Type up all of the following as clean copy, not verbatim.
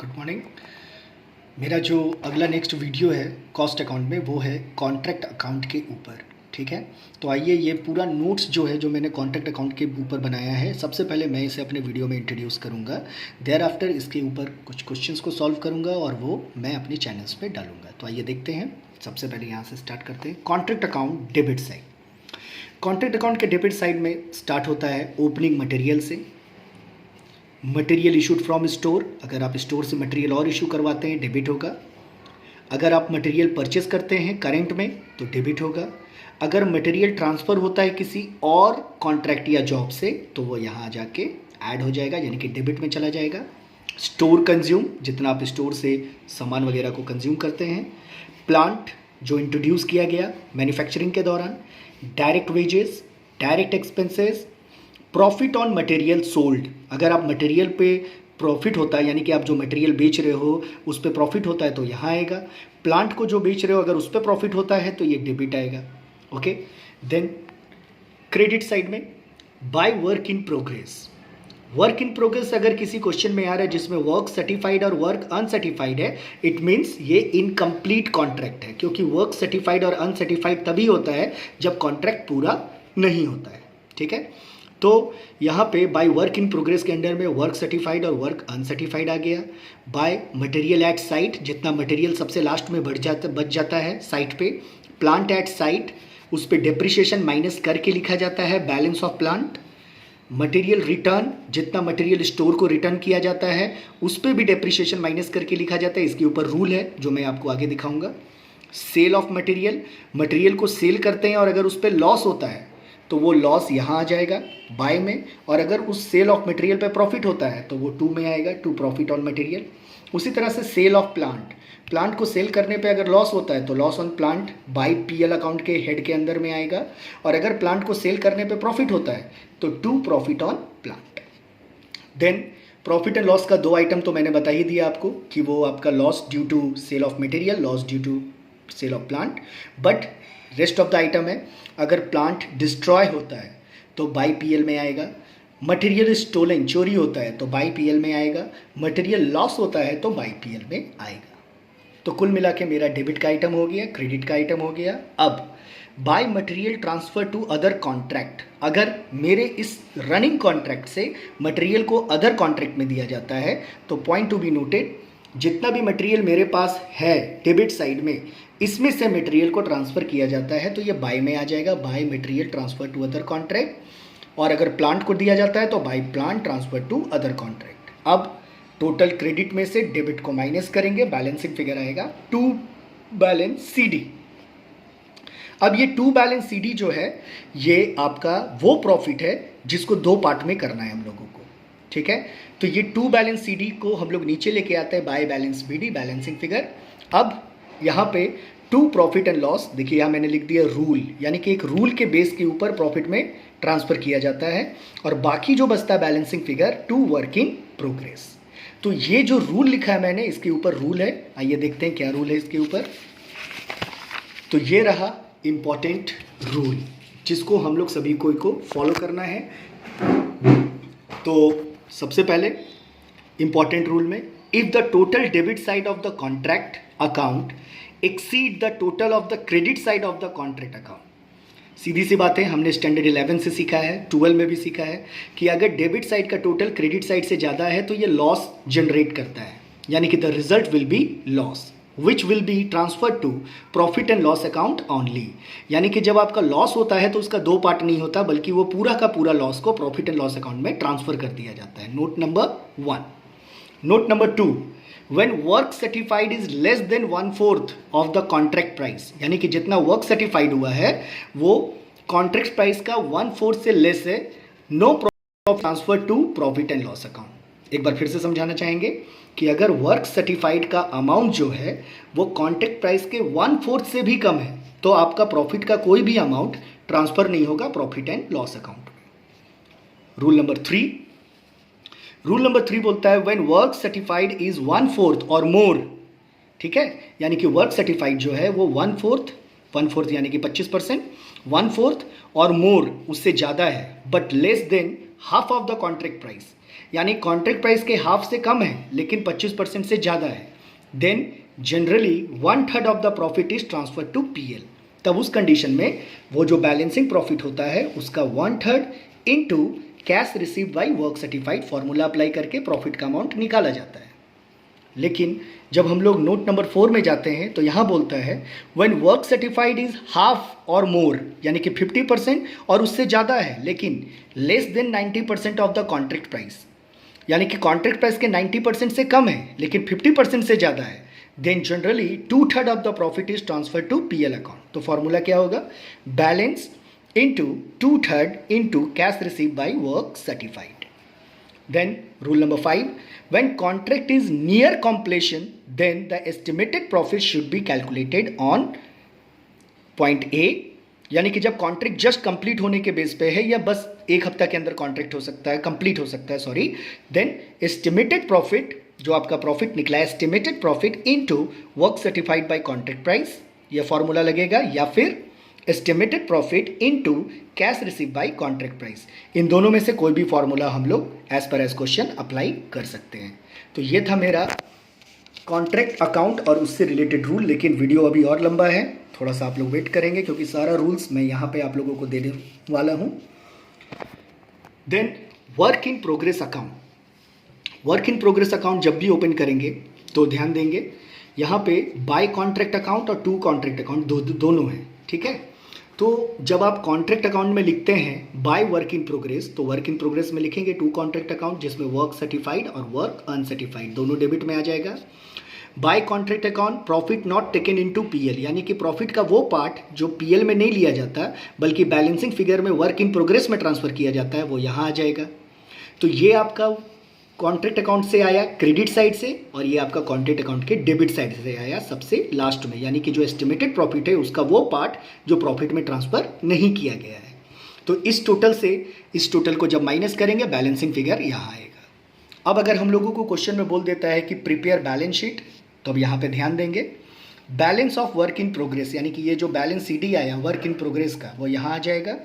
Good morning. मेरा जो अगला नेक्स्ट वीडियो है कॉस्ट अकाउंट में वो है कॉन्ट्रैक्ट अकाउंट के ऊपर। ठीक है, तो आइए ये पूरा नोट्स जो है जो मैंने कॉन्ट्रैक्ट अकाउंट के ऊपर बनाया है, सबसे पहले मैं इसे अपने वीडियो में इंट्रोड्यूस करूँगा। देयर आफ्टर इसके ऊपर कुछ क्वेश्चंस को सॉल्व करूँगा और वो मैं अपने चैनल्स पे डालूँगा। तो आइए देखते हैं। सबसे पहले यहाँ से स्टार्ट करते हैं। Contract account debit side. Contract account के डेबिट साइड में स्टार्ट होता है ओपनिंग मटेरियल से। मटेरियल इशूड फ्रॉम स्टोर, अगर आप स्टोर से मटेरियल और इशू करवाते हैं डेबिट होगा। अगर आप मटेरियल परचेस करते हैं करंट में तो डेबिट होगा। अगर मटेरियल ट्रांसफ़र होता है किसी और कॉन्ट्रैक्ट या जॉब से तो वो यहाँ जाके ऐड हो जाएगा, यानी कि डेबिट में चला जाएगा। स्टोर कंज्यूम, जितना आप स्टोर से सामान वगैरह को कंज्यूम करते हैं। प्लांट जो इंट्रोड्यूस किया गया मैन्युफैक्चरिंग के दौरान। Direct wages, direct expenses. Profit on material sold, अगर आप मटेरियल पे प्रॉफिट होता है, यानी कि आप जो मटेरियल बेच रहे हो उस पर प्रॉफिट होता है तो यहाँ आएगा। प्लांट को जो बेच रहे हो अगर उस पर प्रॉफिट होता है तो ये डेबिट आएगा। ओके, देन क्रेडिट साइड में bye work in progress. Work in progress अगर किसी क्वेश्चन में आ रहा है जिसमें वर्क सर्टिफाइड और वर्क अनसर्टिफाइड है, इट मीन्स ये इनकम्प्लीट कॉन्ट्रैक्ट है, क्योंकि वर्क सर्टिफाइड और अनसर्टिफाइड तभी होता है जब कॉन्ट्रैक्ट पूरा नहीं होता है। ठीक है, तो यहाँ पे बाय वर्क इन प्रोग्रेस के अंडर में वर्क सर्टिफाइड और वर्क अनसर्टिफाइड आ गया। बाय मटेरियल एट साइट, जितना मटेरियल सबसे लास्ट में बच जाता है साइट पे। प्लांट एट साइट, उस पर डेप्रिसिएशन माइनस करके लिखा जाता है balance of plant. Material return, जितना मटेरियल स्टोर को रिटर्न किया जाता है उस पर भी डेप्रिसिएशन माइनस करके लिखा जाता है। इसके ऊपर रूल है जो मैं आपको आगे दिखाऊंगा। सेल ऑफ मटेरियल, मटेरियल को सेल करते हैं और अगर उस पर लॉस होता है तो वो लॉस यहाँ आ जाएगा बाय में, और अगर उस सेल ऑफ मटेरियल पे प्रॉफिट होता है तो वो टू में आएगा, टू प्रॉफिट ऑन मटेरियल। उसी तरह से सेल ऑफ प्लांट, प्लांट को सेल करने पे अगर लॉस होता है तो loss on plant by PL account के हेड के अंदर में आएगा, और अगर प्लांट को सेल करने पे प्रॉफिट होता है तो to profit on plant. Then profit and loss का दो आइटम तो मैंने बता ही दिया आपको कि वो आपका loss due to sale of material, loss due to sale of plant. But rest of the item है, अगर प्लांट डिस्ट्रॉय होता है तो बाई पीएल में आएगा। मटेरियल स्टोलन, चोरी होता है तो बाई पीएल में आएगा। मटेरियल लॉस होता है तो बाई पीएल में आएगा। तो कुल मिला के मेरा डेबिट का आइटम हो गया, क्रेडिट का आइटम हो गया। अब by material transfer to other contract, अगर मेरे इस रनिंग कॉन्ट्रैक्ट से मटेरियल को अदर कॉन्ट्रैक्ट में दिया जाता है तो पॉइंट टू बी नोटेड, जितना भी मटेरियल मेरे पास है डेबिट साइड में इसमें से मटेरियल को ट्रांसफ़र किया जाता है तो ये बाय में आ जाएगा, by material transfer to other contract. और अगर प्लांट को दिया जाता है तो by plant transfer to other contract. अब टोटल क्रेडिट में से डेबिट को माइनस करेंगे, बैलेंसिंग फिगर आएगा टू बैलेंस सीडी। अब ये टू बैलेंस सीडी जो है ये आपका वो प्रॉफिट है जिसको दो पार्ट में करना है हम लोगों को। ठीक है, तो ये टू बैलेंस सीडी को हम लोग नीचे लेके आते हैं by balance BD, balancing figure. अब यहाँ पे टू प्रॉफिट एंड लॉस, देखिए यहाँ मैंने लिख दिया रूल, यानी कि एक रूल के बेस के ऊपर प्रॉफिट में ट्रांसफर किया जाता है, और बाकी जो बचता है balancing figure to work in progress. तो ये जो रूल लिखा है मैंने इसके ऊपर रूल है, आइए देखते हैं क्या रूल है इसके ऊपर। तो ये रहा इंपॉर्टेंट रूल जिसको हम लोग सभी को फॉलो करना है। तो सबसे पहले इंपॉर्टेंट रूल में, if the total debit side of the contract account exceed the total of the credit side of the contract account. सीधी सी बात है, हमने स्टैंडर्ड 11 से सीखा है, 12 में भी सीखा है कि अगर डेबिट साइड का टोटल क्रेडिट साइड से ज़्यादा है तो ये लॉस जनरेट करता है, यानी कि the result will be loss which will be transfer to profit and loss account only. यानी कि जब आपका लॉस होता है तो उसका दो पार्ट नहीं होता, बल्कि वो पूरा का पूरा लॉस को प्रॉफिट एंड लॉस अकाउंट में ट्रांसफर कर दिया जाता है। Note number 1। Note number 2, when work certified is less than 1/4 of the contract price, यानी कि जितना वर्क सर्टिफाइड हुआ है वो कॉन्ट्रैक्ट प्राइस का 1/4 से लेस है, no profit transfer to profit and loss account. एक बार फिर से समझाना चाहेंगे कि अगर वर्क सर्टिफाइड का अमाउंट जो है वो कॉन्ट्रैक्ट प्राइस के 1/4 से भी कम है तो आपका प्रॉफिट का कोई भी अमाउंट ट्रांसफर नहीं होगा प्रॉफिट एंड लॉस अकाउंट में। रूल नंबर 3, रूल नंबर 3 बोलता है व्हेन वर्क सर्टिफाइड इज 1/4 और मोर। ठीक है, यानी कि वर्क सर्टिफाइड जो है वो 1/4 यानी कि 25%, 1/4 और मोर उससे ज़्यादा है, but less than half of the contract price, यानी कॉन्ट्रैक्ट प्राइस के हाफ से कम है लेकिन 25% से ज़्यादा है, then generally 1/3 of the profit is transfer to PL. तब उस कंडीशन में वो जो बैलेंसिंग प्रॉफिट होता है उसका 1/3 into cash receive by work certified formula apply करके प्रॉफिट का अमाउंट निकाला जाता है। लेकिन जब हम लोग नोट नंबर 4 में जाते हैं तो यहाँ बोलता है when work certified is half और मोर, यानी कि 50% और उससे ज़्यादा है लेकिन less than 90% of the contract price, यानी कि कॉन्ट्रैक्ट प्राइस के 90% से कम है लेकिन 50% से ज़्यादा है, then generally 2/3 of the profit is transfer to PL account. तो फॉर्मूला क्या होगा, balance into 2/3 into cash receive by work certified. Then rule number 5, when contract is near completion, then the estimated profit should be calculated on point A, यानी कि जब contract just complete होने के base पे है या बस एक हफ्ता के अंदर कॉन्ट्रैक्ट हो सकता है, कंप्लीट हो सकता है, सॉरी, देन एस्टिमेटेड प्रॉफिट, जो आपका प्रॉफिट निकला है, estimated profit into work certified by contract price, ये फॉर्मूला लगेगा, या फिर estimated profit into cash receive by contract price. इन दोनों में से कोई भी फॉर्मूला हम लोग as per as question apply कर सकते हैं। तो ये था मेरा कॉन्ट्रैक्ट अकाउंट और उससे रिलेटेड रूल, लेकिन वीडियो अभी और लंबा है, थोड़ा सा आप लोग वेट करेंगे क्योंकि सारा रूल्स मैं यहाँ पे आप लोगों को देने वाला हूँ। Then work in progress account, work in progress account जब भी ओपन करेंगे तो ध्यान देंगे यहाँ पे बाय कॉन्ट्रैक्ट अकाउंट और टू कॉन्ट्रैक्ट अकाउंट दोनों हैं, ठीक है। तो जब आप कॉन्ट्रैक्ट अकाउंट में लिखते हैं बाय वर्क इन प्रोग्रेस, तो वर्क इन प्रोग्रेस में लिखेंगे टू कॉन्ट्रैक्ट अकाउंट जिसमें वर्क सर्टिफाइड और वर्क अनसर्टिफाइड दोनों डेबिट में आ जाएगा। By contract account profit not taken into PL, यानी कि प्रॉफिट का वो पार्ट जो पीएल में नहीं लिया जाता बल्कि बैलेंसिंग फिगर में वर्क इन प्रोग्रेस में ट्रांसफर किया जाता है, वो यहाँ आ जाएगा। तो ये आपका कॉन्ट्रैक्ट अकाउंट से आया क्रेडिट साइड से और ये आपका कॉन्ट्रैक्ट अकाउंट के डेबिट साइड से आया सबसे लास्ट में, यानी कि जो एस्टिमेटेड प्रॉफिट है उसका वो पार्ट जो प्रॉफिट में ट्रांसफर नहीं किया गया है। तो इस टोटल से इस टोटल को जब माइनस करेंगे बैलेंसिंग फिगर यहाँ आएगा। अब अगर हम लोगों को क्वेश्चन में बोल देता है कि प्रिपेयर बैलेंस शीट, तो अब यहाँ पे ध्यान देंगे balance of work in progress, यानी कि ये जो बैलेंस सीडी आया वर्क इन प्रोग्रेस का वो यहाँ आ जाएगा।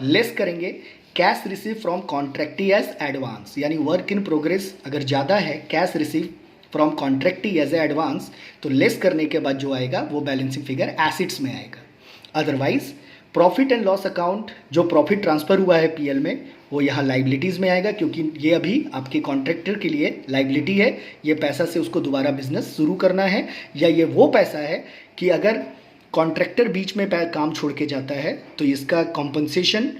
लेस करेंगे cash receive from contractee as advance, यानी वर्क इन प्रोग्रेस अगर ज़्यादा है cash receive from contractee as advance, तो लेस करने के बाद जो आएगा वो बैलेंसिंग फिगर एसिड्स में आएगा। Otherwise profit and loss account जो प्रॉफिट ट्रांसफर हुआ है पीएल में वो यहाँ लाइबिलिटीज़ में आएगा, क्योंकि ये अभी आपके कॉन्ट्रैक्टर के लिए लाइबिलिटी है, ये पैसा से उसको दोबारा बिजनेस शुरू करना है, या ये वो पैसा है कि अगर कॉन्ट्रैक्टर बीच में काम छोड़ के जाता है तो इसका कॉम्पनसेशन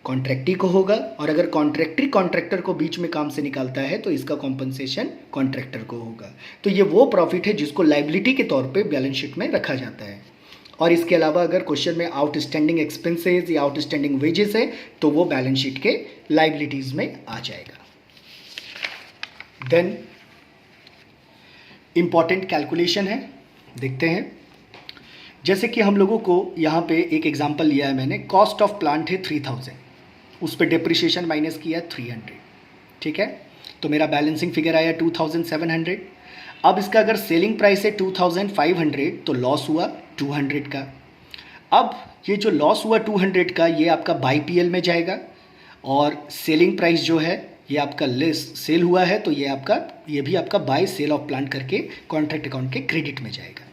कॉन्ट्रैक्टी को होगा, और अगर कॉन्ट्रैक्टी कॉन्ट्रैक्टर को बीच में काम से निकालता है तो इसका कॉम्पनसेशन कॉन्ट्रैक्टर को होगा। तो ये वो प्रॉफिट है जिसको लाइबिलिटी के तौर पे बैलेंस शीट में रखा जाता है। और इसके अलावा अगर क्वेश्चन में आउटस्टैंडिंग एक्सपेंसेस या आउटस्टैंडिंग वेजेस है तो वो बैलेंस शीट के लाइबिलिटीज़ में आ जाएगा। देन इम्पॉर्टेंट कैलकुलेशन है, देखते हैं। जैसे कि हम लोगों को यहाँ पे एक एग्जांपल लिया है मैंने, कॉस्ट ऑफ प्लांट है 3000, उस पर डिप्रिशिएशन माइनस किया 300, ठीक है। तो मेरा बैलेंसिंग फिगर आया 2700। अब इसका अगर सेलिंग प्राइस है 2500 तो लॉस हुआ 200 का। अब ये जो लॉस हुआ 200 का ये आपका बाई पीएल में जाएगा, और सेलिंग प्राइस जो है ये आपका लेस सेल हुआ है तो ये भी आपका बाय सेल ऑफ प्लांट करके कॉन्ट्रैक्ट अकाउंट के क्रेडिट में जाएगा।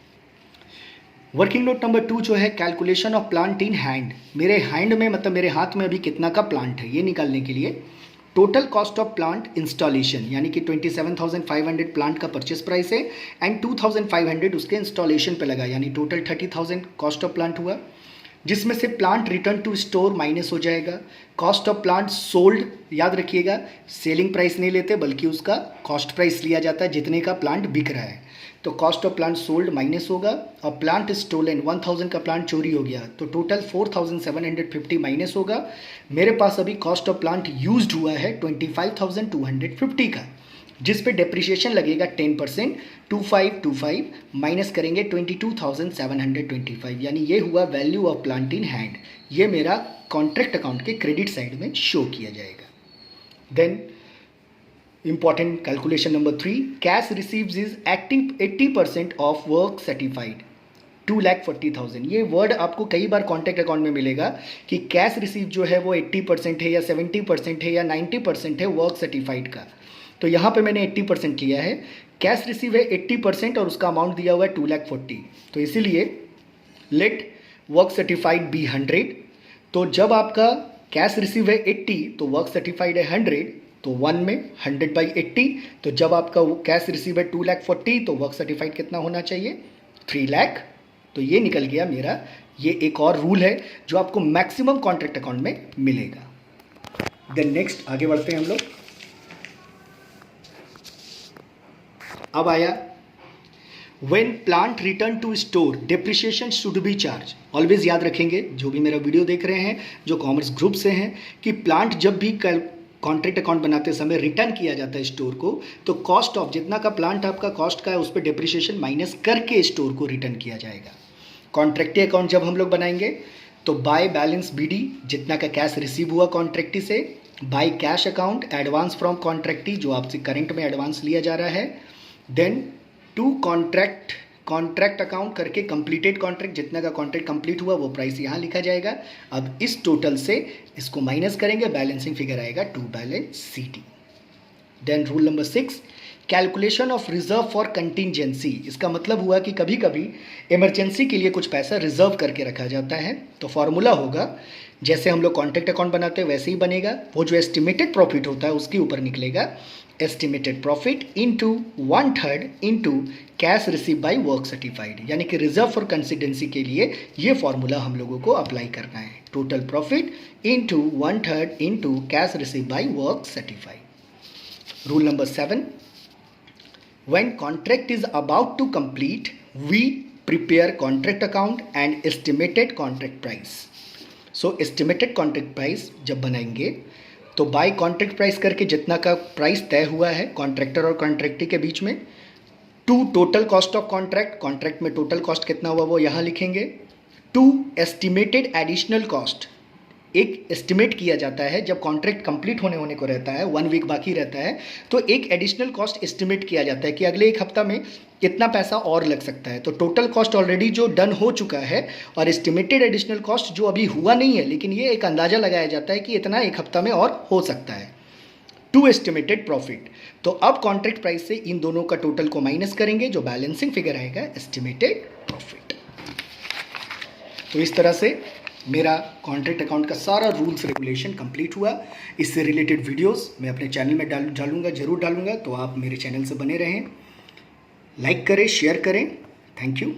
वर्किंग नोट नंबर 2 जो है calculation of plant in hand, मेरे हैंड में मतलब मेरे हाथ में अभी कितना का प्लांट है ये निकालने के लिए total cost of plant installation, यानी कि 27,500 प्लांट का परचेस प्राइस है एंड 2,500 उसके इंस्टॉलेशन पे लगा, यानी टोटल 30,000 कॉस्ट ऑफ प्लांट हुआ, जिसमें से plant return to store minus हो जाएगा। कॉस्ट ऑफ प्लांट सोल्ड, याद रखिएगा सेलिंग प्राइस नहीं लेते बल्कि उसका कॉस्ट प्राइस लिया जाता है जितने का प्लांट बिक रहा है। तो cost of plant sold minus होगा, और प्लांट स्टोलन 1000 का प्लांट चोरी हो गया तो टोटल 4750 माइनस होगा। मेरे पास अभी कॉस्ट ऑफ प्लांट यूज्ड हुआ है 25,250 का, जिस पे डेप्रिसिएशन लगेगा 10%, 2525 माइनस करेंगे 22,725, यानी ये हुआ value of plant in hand. ये मेरा कॉन्ट्रैक्ट अकाउंट के क्रेडिट साइड में शो किया जाएगा। Then important calculation number 3, cash receives is 80% of work certified. 2,40,000। ये वर्ड आपको कई बार कॉन्टैक्ट अकाउंट में मिलेगा कि कैश रिसीव जो है वो 80% है या 70% है या 90% है वर्क सर्टिफाइड का। तो यहाँ पे मैंने 80% लिया है, कैश रिसीव है 80% और उसका अमाउंट दिया हुआ है 2,40,000। तो इसीलिए लेट वर्क सर्टिफाइड बी 100। तो जब आपका कैश रिसीव है 80 तो वर्क सर्टिफाइड है 100, तो 1 में 100/80। तो जब आपका कैश रिसीव है 2,40,000 तो वर्क सर्टिफाइड कितना होना चाहिए, 3,00,000। तो ये निकल गया मेरा। ये एक और रूल है जो आपको मैक्सिमम कॉन्ट्रैक्ट अकाउंट में मिलेगा। देन नेक्स्ट आगे बढ़ते हैं हम लोग। अब आया When plant return to store, depreciation should be charged। Always याद रखेंगे जो भी मेरा वीडियो देख रहे हैं, जो कॉमर्स ग्रुप से हैं, कि प्लांट जब भी कॉन्ट्रैक्ट अकाउंट बनाते समय रिटर्न किया जाता है स्टोर को, तो कॉस्ट ऑफ जितना का प्लांट आपका कॉस्ट का है उस पर डिप्रिशिएशन माइनस करके स्टोर को रिटर्न किया जाएगा। कॉन्ट्रैक्टी अकाउंट जब हम लोग बनाएंगे तो बाय बैलेंस BD जितना का कैश रिसीव हुआ कॉन्ट्रैक्टी से, by cash account advance from contractee जो आपसे करंट में एडवांस लिया जा रहा है, देन टू कॉन्ट्रैक्ट अकाउंट करके कंप्लीटेड कॉन्ट्रैक्ट जितना का कॉन्ट्रैक्ट कंप्लीट हुआ वो प्राइस यहाँ लिखा जाएगा। अब इस टोटल से इसको माइनस करेंगे, बैलेंसिंग फिगर आएगा to balance CT। Then rule number 6, calculation of reserve for contingency. इसका मतलब हुआ कि कभी कभी इमरजेंसी के लिए कुछ पैसा रिजर्व करके रखा जाता है। तो फॉर्मूला होगा, जैसे हम लोग कॉन्ट्रैक्ट अकाउंट बनाते हैं वैसे ही बनेगा। वो जो एस्टिमेटेड प्रॉफिट होता है उसके ऊपर निकलेगा estimated profit into 1/3 into cash receive by work certified. यानी कि रिजर्व फॉर कंसिडेंसी के लिए ये फॉर्मूला हम लोगों को अप्लाई करना है, total profit into 1/3 into cash receive by work certified. Rule number 7, when contract is about to complete we prepare contract account and estimated contract price। so estimated contract price जब बनाएंगे तो bye contract price करके जितना का price तय हुआ है contractor और कॉन्ट्रैक्टी के बीच में, to total cost of contract में टोटल कॉस्ट कितना हुआ वो यहाँ लिखेंगे, टू एस्टिमेटेड एडिशनल कॉस्ट। एक एस्टिमेट किया जाता है जब कॉन्ट्रैक्ट कंप्लीट होने को रहता है, 1 वीक बाकी रहता है, तो एक एडिशनल कॉस्ट एस्टिमेट किया जाता है कि अगले एक हफ्ता में इतना पैसा और लग सकता है। तो टोटल कॉस्ट ऑलरेडी जो डन हो चुका है और एस्टिमेटेड एडिशनल कॉस्ट जो अभी हुआ नहीं है, लेकिन ये एक अंदाज़ा लगाया जाता है कि इतना एक हफ्ता में और हो सकता है। To estimated profit. तो अब कॉन्ट्रैक्ट प्राइस से इन दोनों का टोटल को माइनस करेंगे, जो बैलेंसिंग फिगर आएगा एस्टिमेटेड प्रॉफिट। तो इस तरह से मेरा कॉन्ट्रैक्ट अकाउंट का सारा रूल्स रेगुलेशन कंप्लीट हुआ। इससे रिलेटेड वीडियोस मैं अपने चैनल में डालूंगा, जरूर डालूंगा। तो आप मेरे चैनल से बने रहें, लाइक करें, शेयर करें। Thank you.